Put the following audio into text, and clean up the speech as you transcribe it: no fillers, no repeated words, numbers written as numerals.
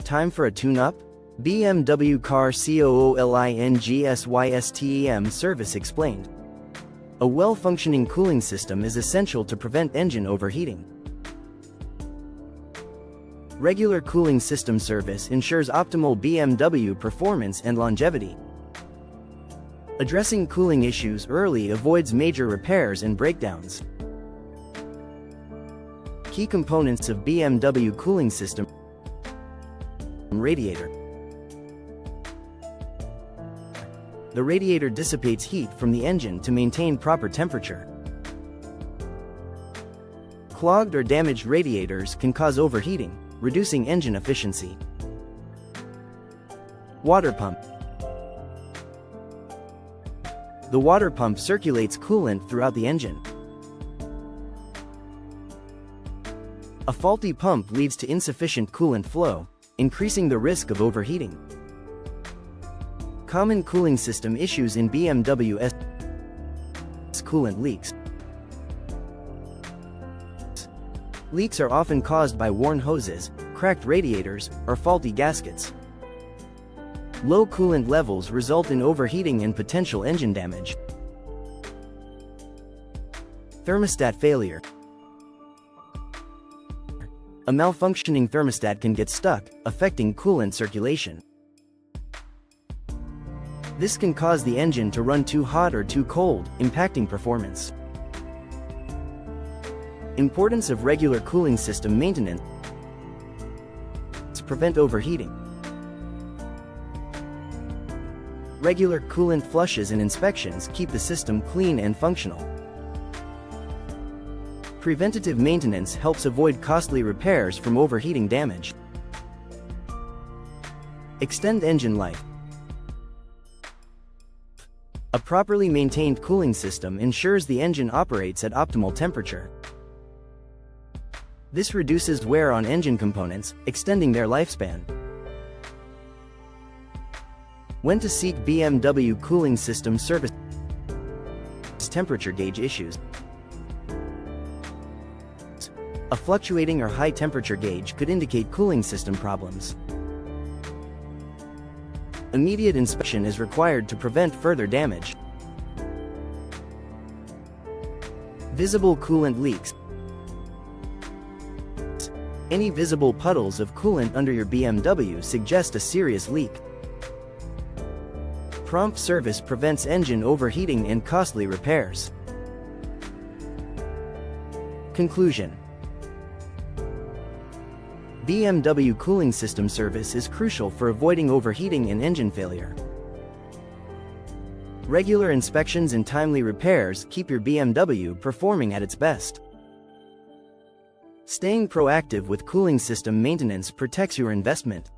Time for a tune-up? BMW Car Coolant service explained. A well-functioning cooling system is essential to prevent engine overheating. Regular cooling system service ensures optimal BMW performance and longevity. Addressing cooling issues early avoids major repairs and breakdowns. Key components of BMW cooling system: radiator. The radiator dissipates heat from the engine to maintain proper temperature. Clogged or damaged radiators can cause overheating, reducing engine efficiency. Water pump. The water pump circulates coolant throughout the engine. A faulty pump leads to insufficient coolant flow, increasing the risk of overheating. Common cooling system issues in BMW's coolant leaks. Leaks are often caused by worn hoses, cracked radiators, or faulty gaskets. Low coolant levels result in overheating and potential engine damage. Thermostat failure. A malfunctioning thermostat can get stuck, affecting coolant circulation. This can cause the engine to run too hot or too cold, impacting performance. Importance of regular cooling system maintenance: prevent overheating. Regular coolant flushes and inspections keep the system clean and functional. Preventative maintenance helps avoid costly repairs from overheating damage. Extend engine life. A properly maintained cooling system ensures the engine operates at optimal temperature. This reduces wear on engine components, extending their lifespan. When to seek BMW cooling system service: temperature gauge issues. A fluctuating or high temperature gauge could indicate cooling system problems. Immediate inspection is required to prevent further damage. Visible coolant leaks. Any visible puddles of coolant under your BMW suggest a serious leak. Prompt service prevents engine overheating and costly repairs. Conclusion: BMW cooling system service is crucial for avoiding overheating and engine failure. Regular inspections and timely repairs keep your BMW performing at its best. Staying proactive with cooling system maintenance protects your investment.